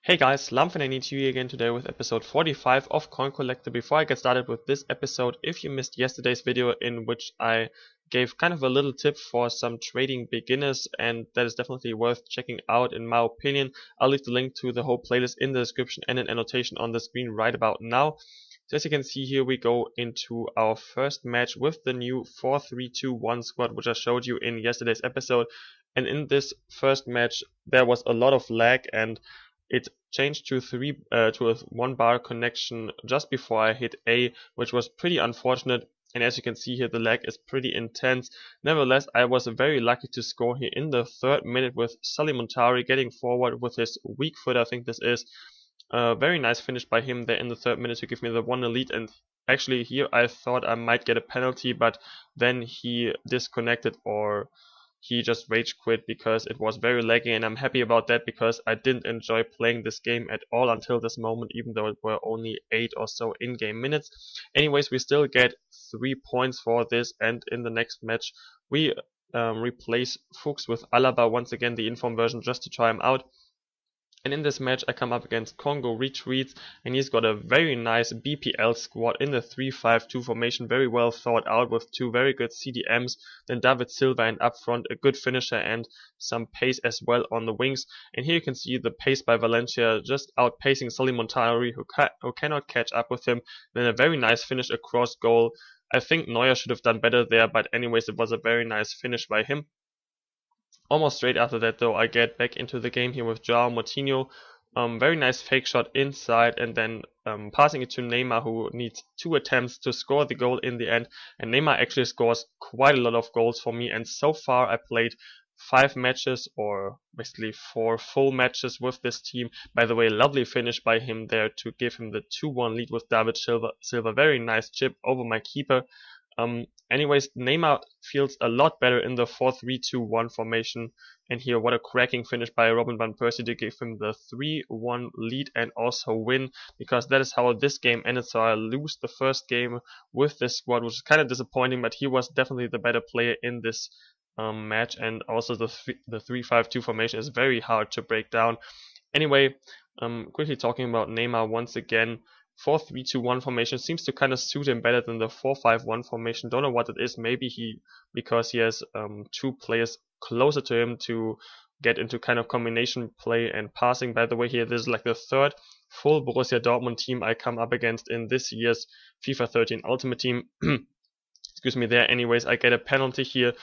Hey guys, Lamfin here again today with episode 45 of Coin Collector. Before I get started with this episode, if you missed yesterday's video in which I gave kind of a little tip for some trading beginners, and that is definitely worth checking out in my opinion, I'll leave the link to the whole playlist in the description and an annotation on the screen right about now. So as you can see here, we go into our first match with the new 4-3-2-1 squad which I showed you in yesterday's episode, and in this first match there was a lot of lag and it changed to a 1 bar connection just before I hit A, which was pretty unfortunate. And as you can see here, the lag is pretty intense. Nevertheless, I was very lucky to score here in the 3rd minute with Sully Montari getting forward with his weak foot. I think this is a very nice finish by him there in the 3rd minute to give me the 1-0 lead. And actually here I thought I might get a penalty, but then he disconnected, or he just rage quit because it was very laggy, and I'm happy about that because I didn't enjoy playing this game at all until this moment, even though it were only 8 or so in-game minutes. Anyways, we still get 3 points for this, and in the next match we replace Fuchs with Alaba, once again the inform version, just to try him out. And in this match I come up against Congo Retreats, and he's got a very nice BPL squad in the 3-5-2 formation, very well thought out with 2 very good CDMs, then David Silva and up front a good finisher and some pace as well on the wings. And here you can see the pace by Valencia just outpacing Sully Montari, who cannot catch up with him. Then a very nice finish across goal. I think Neuer should have done better there, but anyways it was a very nice finish by him. Almost straight after that though, I get back into the game here with João Moutinho. Very nice fake shot inside, and then passing it to Neymar, who needs 2 attempts to score the goal in the end. And Neymar actually scores quite a lot of goals for me, and so far I played 5 matches, or basically 4 full matches with this team. By the way, lovely finish by him there to give him the 2-1 lead with David Silva. Very nice chip over my keeper. Anyways, Neymar feels a lot better in the 4-3-2-1 formation, and here what a cracking finish by Robin van Persie to give him the 3-1 lead and also win, because that is how this game ended. So I lose the first game with this squad, which is kind of disappointing, but he was definitely the better player in this match, and also the 3-5-2 formation is very hard to break down. Anyway, quickly talking about Neymar once again. 4-3-2-1 formation seems to kind of suit him better than the 4-5-1 formation. Don't know what it is. Maybe because he has 2 players closer to him to get into kind of combination play and passing. By the way, here this is like the 3rd full Borussia Dortmund team I come up against in this year's FIFA 13 Ultimate Team. Excuse me there. Anyways, I get a penalty here.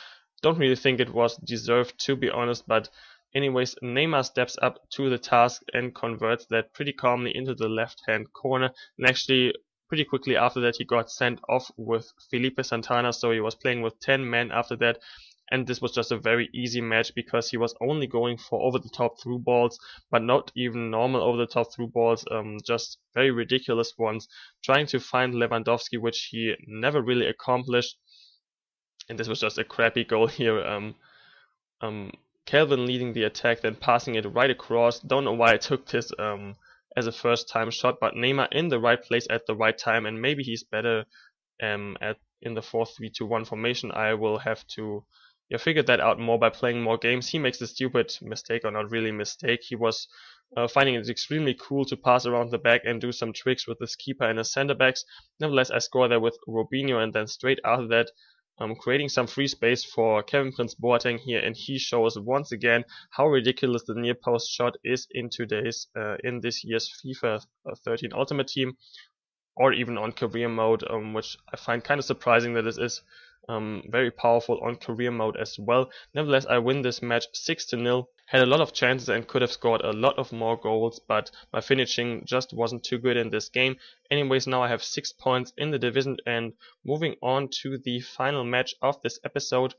Don't really think it was deserved, to be honest, but anyways, Neymar steps up to the task and converts that pretty calmly into the left-hand corner. And actually, pretty quickly after that, he got sent off with Felipe Santana, so he was playing with 10 men after that. And this was just a very easy match because he was only going for over-the-top through balls, but not even normal over-the-top through balls, just very ridiculous ones, trying to find Lewandowski, which he never really accomplished. And this was just a crappy goal here. Calvin leading the attack, then passing it right across. Don't know why I took this as a first time shot, but Neymar in the right place at the right time, and maybe he's better in the 4-3-2-1 formation. I will have to figure that out more by playing more games. He makes a stupid mistake, or not really mistake. He was finding it extremely cool to pass around the back and do some tricks with his keeper and his center backs. Nevertheless, I score there with Robinho, and then straight after that creating some free space for Kevin Prince Boateng here, and he shows once again how ridiculous the near post shot is in this year's FIFA 13 Ultimate Team, or even on career mode, which I find kind of surprising that this is very powerful on career mode as well. Nevertheless, I win this match 6-0. Had a lot of chances and could have scored a lot of more goals, but my finishing just wasn't too good in this game. Anyways, now I have 6 points in the division, and moving on to the final match of this episode.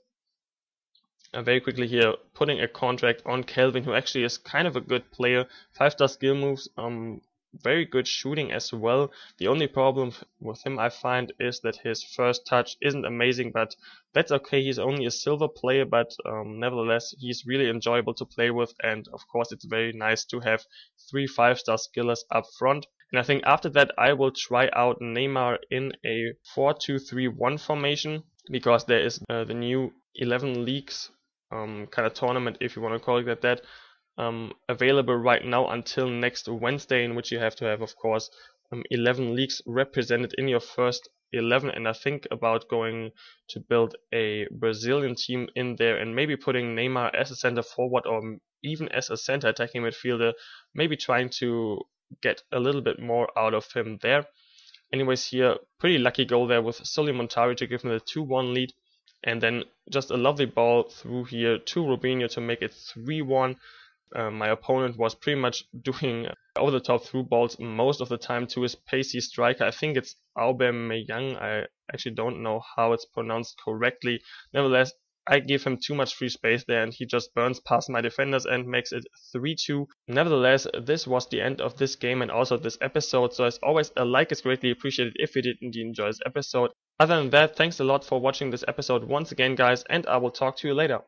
Very quickly here, putting a contract on Calvin, who actually is kind of a good player. 5-star skill moves, very good shooting as well. The only problem with him I find is that his first touch isn't amazing, but that's okay. He's only a silver player, but nevertheless he's really enjoyable to play with, and of course it's very nice to have 3 5-star skillers up front. And I think after that I will try out Neymar in a 4-2-3-1 formation, because there is the new 11 leagues kind of tournament, if you want to call it that, available right now until next Wednesday, in which you have to have, of course, 11 leagues represented in your first 11, and I think about going to build a Brazilian team in there and maybe putting Neymar as a center forward or even as a center attacking midfielder, maybe trying to get a little bit more out of him there. Anyways, here, pretty lucky goal there with Sully Montari to give him the 2-1 lead, and then just a lovely ball through here to Robinho to make it 3-1. My opponent was pretty much doing over the top through balls most of the time to his pacey striker. I think it's Aubameyang. I actually don't know how it's pronounced correctly. Nevertheless, I give him too much free space there, and he just burns past my defenders and makes it 3-2. Nevertheless, this was the end of this game and also this episode. So as always, a like is greatly appreciated if you did indeed enjoy this episode. Other than that, thanks a lot for watching this episode once again, guys, and I will talk to you later.